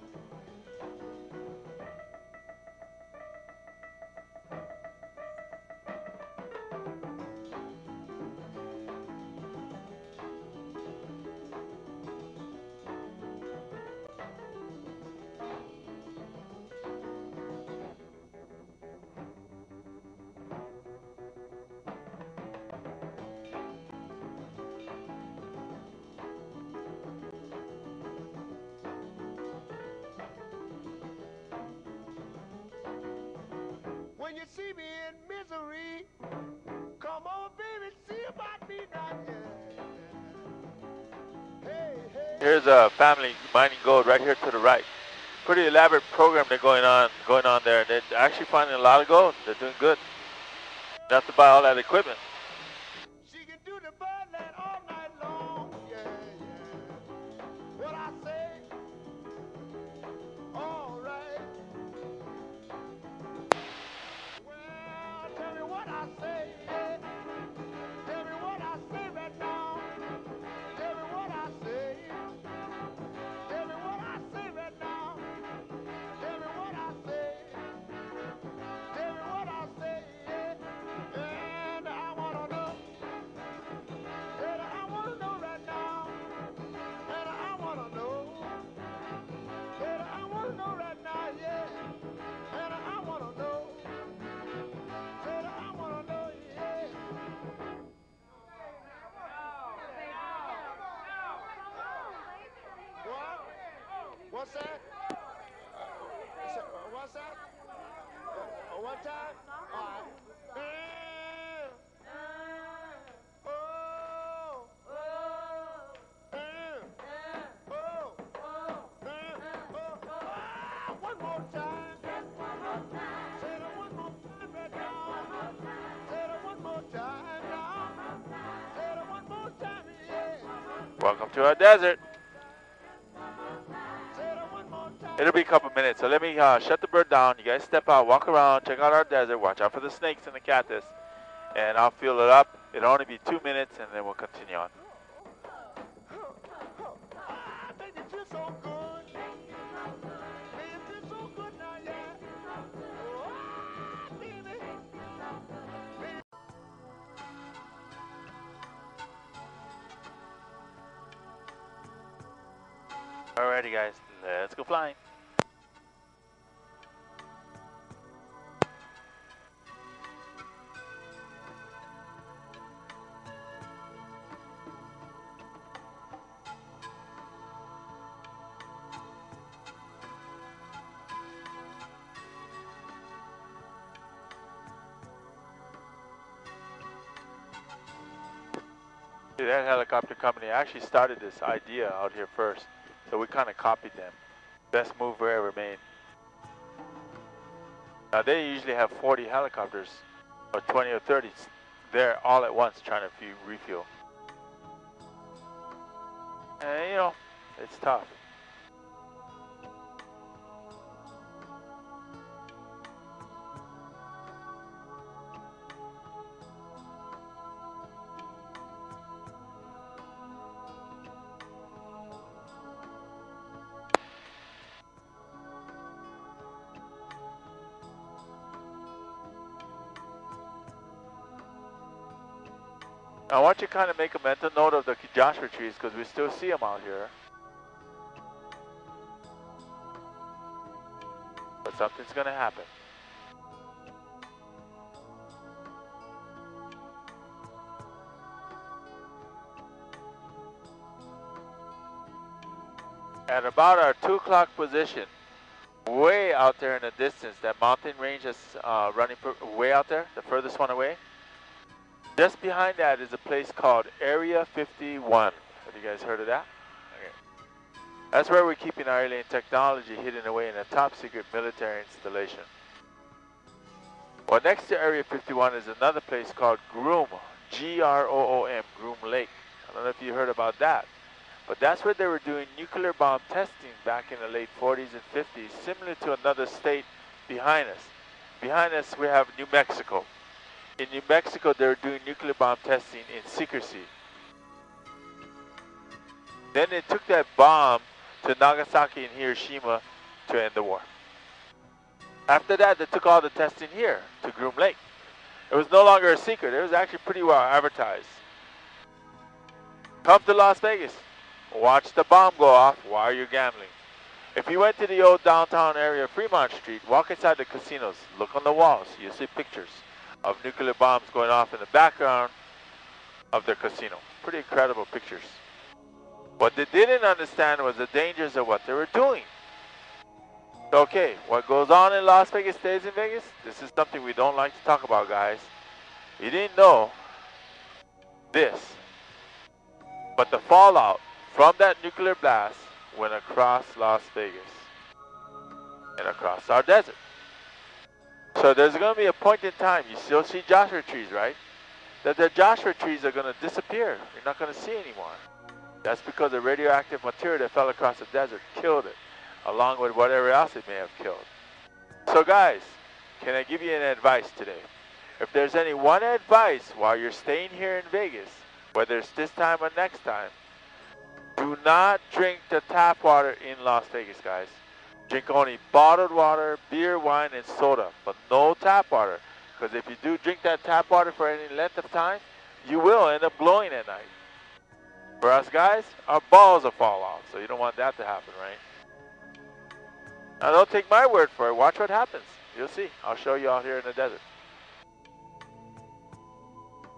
When you see me in misery, come on, baby, see about me now, yeah. Hey, hey. Here's a family mining gold right here to the right. Pretty elaborate program they're going on there. They're actually finding a lot of gold. They're doing good. You have to buy all that equipment. She can do the birdland all night long, yeah, yeah. What I say? All right. Well, tell me what I say, yeah. Tell me what I say right now. Tell me what I say. Tell me what I say right now. Tell me what I say. Tell me what I say, yeah. And I wanna know. And I wanna know right now. And I wanna know. And I wanna know right now, yeah. And I wanna know. And I wanna know, yeah. What? What's that? What's that? One time? All right. One more time. Say it one more time right now. Say it one more time now. Say it one more time, yeah. Welcome off to our desert. It'll be a couple minutes, so let me shut the bird down. You guys step out, walk around, check out our desert, watch out for the snakes and the cactus, and I'll fuel it up. It'll only be 2 minutes, and then we'll continue on. Alrighty guys, let's go flying. That helicopter company actually started this idea out here first, so we kind of copied them. Best move we ever made. Now they usually have 40 helicopters, or 20 or 30 there all at once trying to refuel. And you know, it's tough. I want you to kind of make a mental note of the Joshua trees because we still see them out here. But something's going to happen. At about our 2 o'clock position, way out there in the distance, that mountain range is running way out there, the furthest one away. Just behind that is a place called Area 51. Have you guys heard of that? Okay. That's where we're keeping our alien technology hidden away in a top secret military installation. Well, next to Area 51 is another place called Groom, G-R-O-O-M, Groom Lake. I don't know if you heard about that, but that's where they were doing nuclear bomb testing back in the late 40s and 50s, similar to another state behind us. Behind us, we have New Mexico. In New Mexico, they were doing nuclear bomb testing in secrecy. Then they took that bomb to Nagasaki and Hiroshima to end the war. After that, they took all the testing here to Groom Lake. It was no longer a secret. It was actually pretty well advertised. Come to Las Vegas. Watch the bomb go off while you're gambling. If you went to the old downtown area of Fremont Street, walk inside the casinos, look on the walls, you'll see pictures of nuclear bombs going off in the background of their casino. Pretty incredible pictures. What they didn't understand was the dangers of what they were doing. Okay, what goes on in Las Vegas stays in Vegas. This is something we don't like to talk about, guys. You didn't know this, but the fallout from that nuclear blast went across Las Vegas and across our desert. So there's going to be a point in time, you still see Joshua trees, right? That the Joshua trees are going to disappear. You're not going to see anymore. That's because the radioactive material that fell across the desert killed it, along with whatever else it may have killed. So guys, can I give you an advice today? If there's any one advice while you're staying here in Vegas, whether it's this time or next time, do not drink the tap water in Las Vegas, guys. Drink only bottled water, beer, wine, and soda, but no tap water. Because if you do drink that tap water for any length of time, you will end up blowing at night. For us guys, our balls will fall off, so you don't want that to happen, right? Now don't take my word for it, watch what happens. You'll see, I'll show you out here in the desert.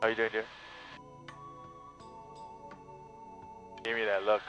How you doing, dear? Give me that look.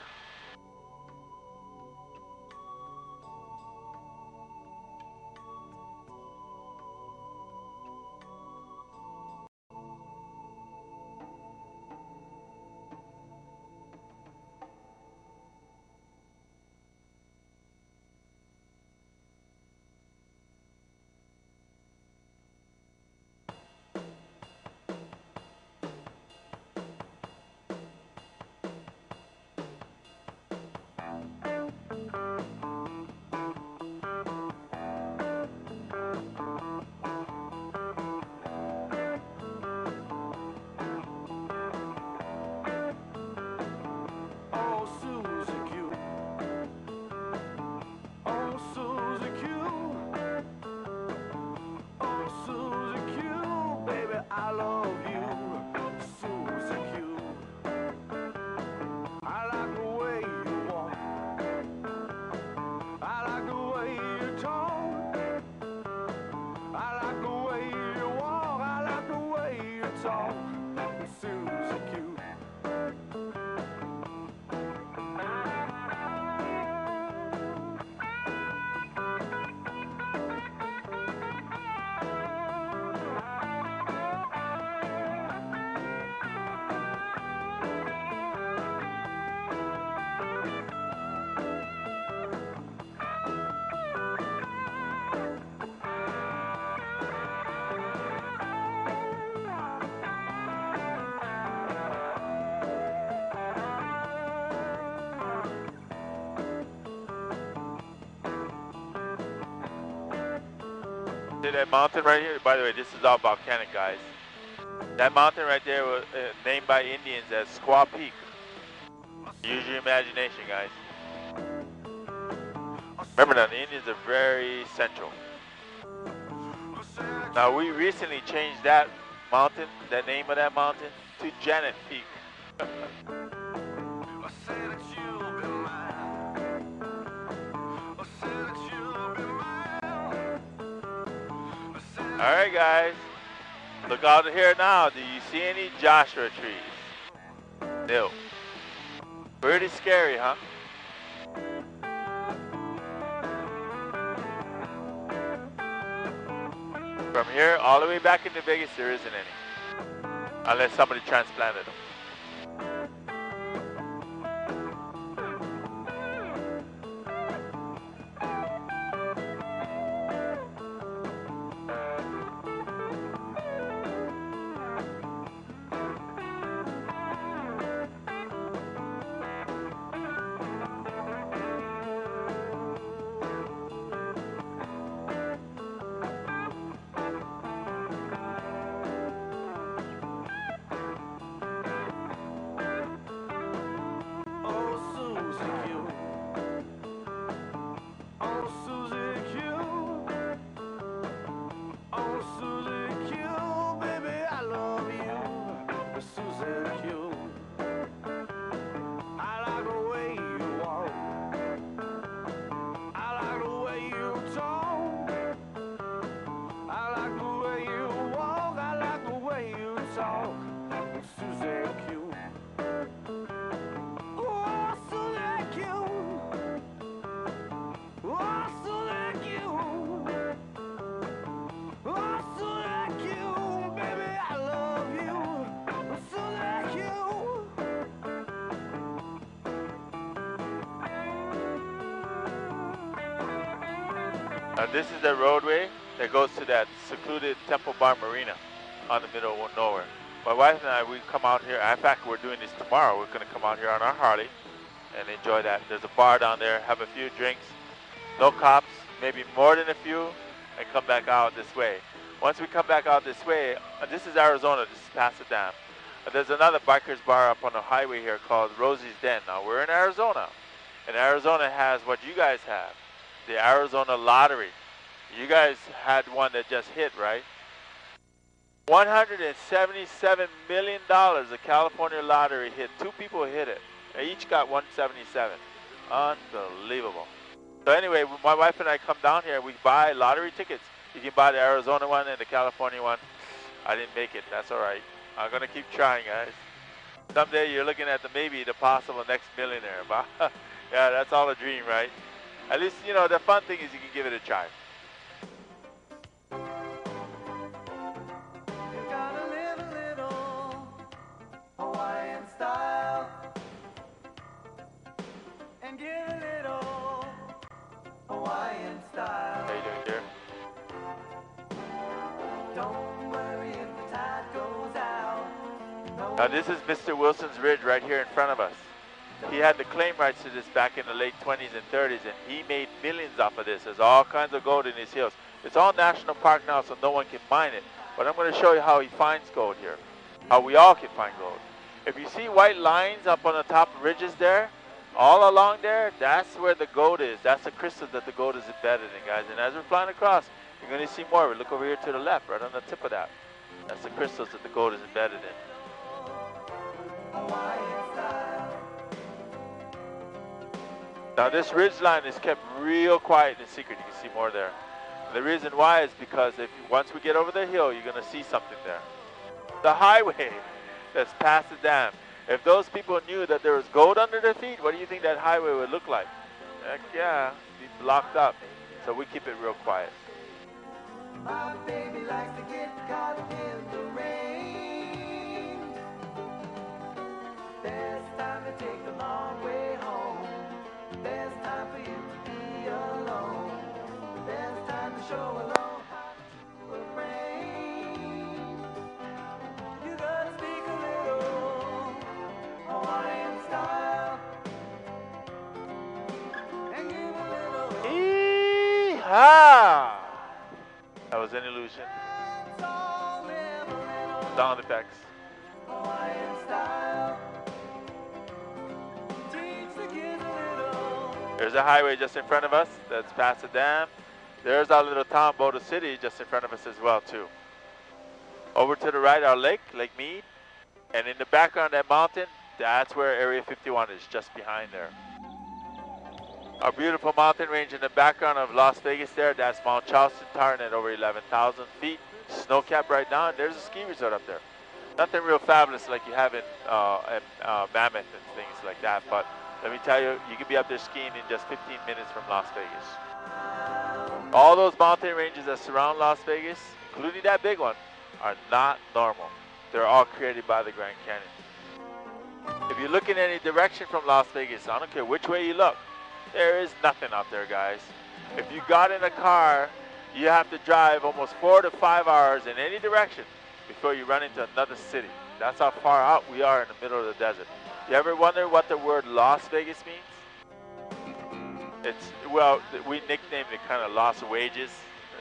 talk. Susie Q. See that mountain right here? By the way, this is all volcanic, guys. That mountain right there was named by Indians as Squaw Peak. Use your imagination, guys. Remember that the Indians are very central. Now we recently changed that mountain, the name of that mountain, to Janet Peak. Alright guys, look out here now. Do you see any Joshua trees? No. Pretty scary, huh? From here all the way back into Vegas, there isn't any. Unless somebody transplanted them. This is the roadway that goes to that secluded Temple Bar Marina on the middle of nowhere. My wife and I, we come out here. In fact, we're doing this tomorrow. We're going to come out here on our Harley and enjoy that. There's a bar down there, have a few drinks, no cops, maybe more than a few, and come back out this way. Once we come back out this way, this is Arizona, this is past the dam. There's another biker's bar up on the highway here called Rosie's Den. Now, we're in Arizona, and Arizona has what you guys have, the Arizona Lottery. You guys had one that just hit, right? $177 million, the California lottery hit. 2 people hit it. They each got 177. Unbelievable. So anyway, my wife and I come down here. We buy lottery tickets. You can buy the Arizona one and the California one. I didn't make it. That's all right. I'm going to keep trying, guys. Someday you're looking at maybe the possible next millionaire. Yeah, that's all a dream, right? At least, you know, the fun thing is you can give it a try. Style and get a little Hawaiian style. How you doing, dear? Don't worry if the tide goes out. No. Now this is Mr. Wilson's Ridge right here in front of us. He had the claim rights to this back in the late 20s and 30s, and he made millions off of this. There's all kinds of gold in his hills. It's all national park now, so no one can mine it. But I'm going to show you how he finds gold here, how we all can find gold. If you see white lines up on the top of ridges there, all along there, that's where the gold is. That's the crystals that the gold is embedded in, guys. And as we're flying across, you're going to see more. Look over here to the left, right on the tip of that. That's the crystals that the gold is embedded in. Now this ridge line is kept real quiet and secret. You can see more there. The reason why is because once we get over the hill, you're going to see something there. The highway that's past the dam. If those people knew that there was gold under their feet, what do you think that highway would look like? Heck yeah, be blocked up. So we keep it real quiet. My baby likes to get caught in the rain. Best time to take the long way home. Best time for you to be alone. Best time to show alone how to arrange. You gotta speak a little Hawaiian style and give a little. Yee-haw! That was an illusion. Sound effects. Hawaiian style. Teach the kids a little. There's a highway just in front of us that's past the dam. There's our little town, Boulder City, just in front of us as well too. Over to the right, our lake, Lake Mead. And in the background, that mountain, that's where Area 51 is, just behind there. Our beautiful mountain range in the background of Las Vegas there, that's Mount Charleston Tarn at over 11,000 feet. Snow cap right now, and there's a ski resort up there. Nothing real fabulous like you have in Mammoth and things like that, but let me tell you, you can be up there skiing in just 15 minutes from Las Vegas. All those mountain ranges that surround Las Vegas, including that big one, are not normal. They're all created by the Grand Canyon. If you look in any direction from Las Vegas, I don't care which way you look, there is nothing out there, guys. If you got in a car, you have to drive almost 4 to 5 hours in any direction before you run into another city. That's how far out we are in the middle of the desert. You ever wonder what the word Las Vegas means? It's, well, we nicknamed it kind of Lost Wages,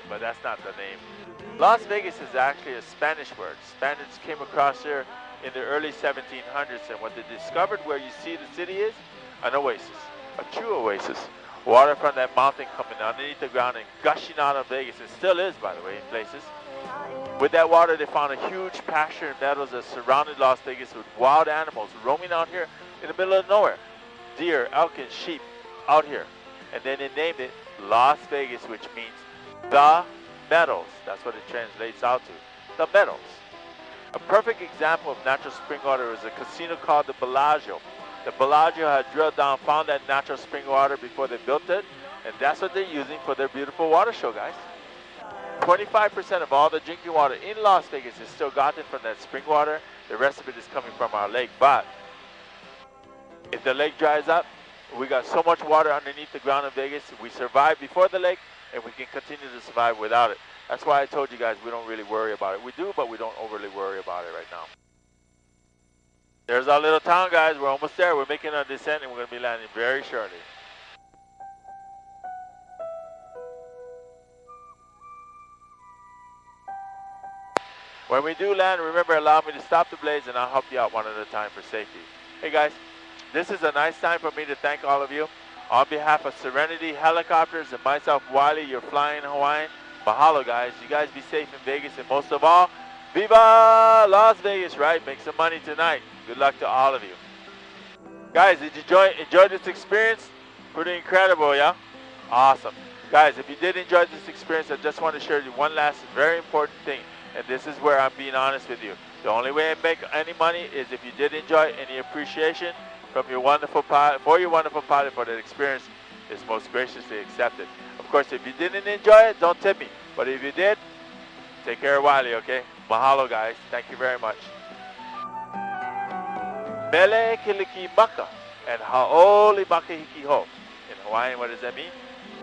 but that's not the name. Las Vegas is actually a Spanish word. Spaniards came across here in the early 1700s, and what they discovered where you see the city is an oasis. A true oasis. Water from that mountain coming underneath the ground and gushing out of Vegas. It still is, by the way, in places. With that water, they found a huge pasture and meadows that surrounded Las Vegas with wild animals roaming out here in the middle of nowhere. Deer, elk, and sheep out here. And then they named it Las Vegas, which means the Meadows. That's what it translates out to. The Meadows. A perfect example of natural spring water is a casino called the Bellagio. The Bellagio had drilled down, found that natural spring water before they built it, and that's what they're using for their beautiful water show, guys. 25% of all the drinking water in Las Vegas is still gotten from that spring water. The rest of it is coming from our lake. But if the lake dries up, we got so much water underneath the ground in Vegas, we survived before the lake, and we can continue to survive without it. That's why I told you guys we don't really worry about it. We do, but we don't overly worry about it right now. There's our little town, guys. We're almost there. We're making our descent, and we're going to be landing very shortly. When we do land, remember, allow me to stop the blades, and I'll help you out one at a time for safety. Hey, guys, this is a nice time for me to thank all of you. On behalf of Serenity Helicopters and myself, Wiley, your flying Hawaiian, mahalo, guys. You guys be safe in Vegas, and most of all, viva Las Vegas, right? Make some money tonight. Good luck to all of you. Guys, did you enjoy this experience? Pretty incredible, yeah? Awesome. Guys, if you did enjoy this experience, I just want to share with you one last very important thing. And this is where I'm being honest with you. The only way I make any money is if you did enjoy any appreciation from your wonderful pilot, for that experience is most graciously accepted. Of course, if you didn't enjoy it, don't tip me. But if you did, take care of Wiley, okay? Mahalo, guys. Thank you very much. Mele kiliki maka and haoli maka hiki ho. In Hawaiian, what does that mean?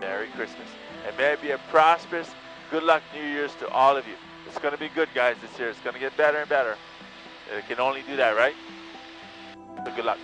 Merry Christmas. And may it be a prosperous, good luck New Year's to all of you. It's going to be good, guys, this year. It's going to get better and better. It can only do that, right? So good luck.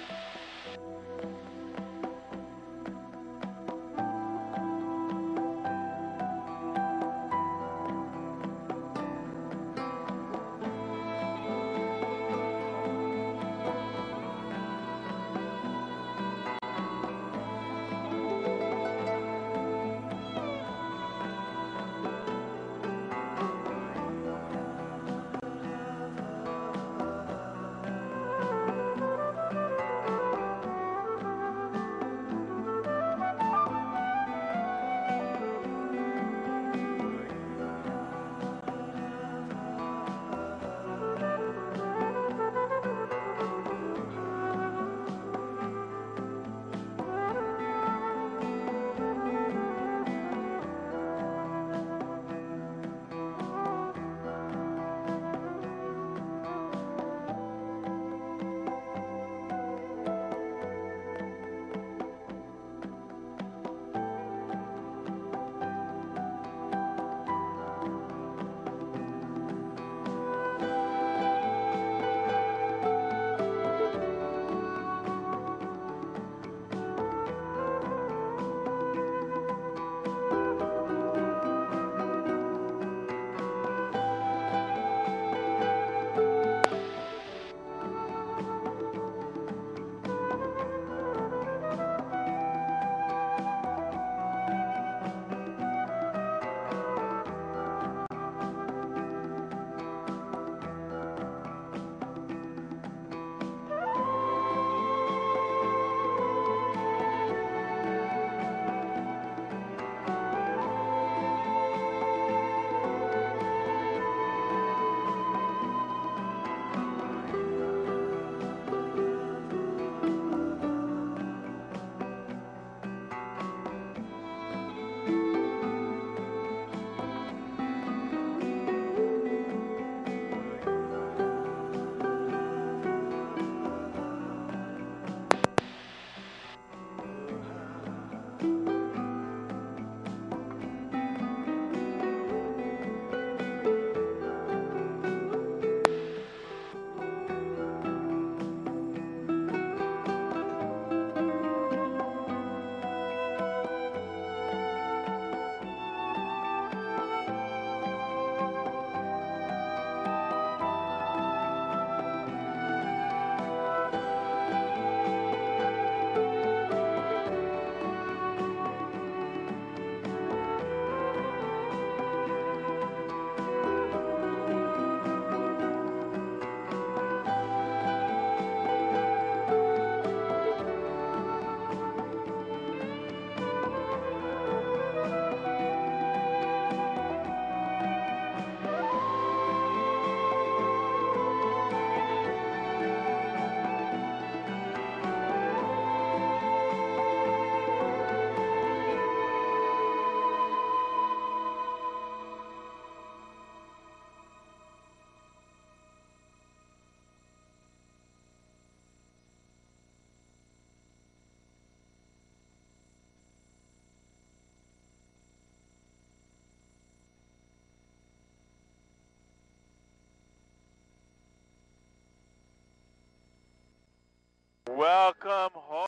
Welcome home.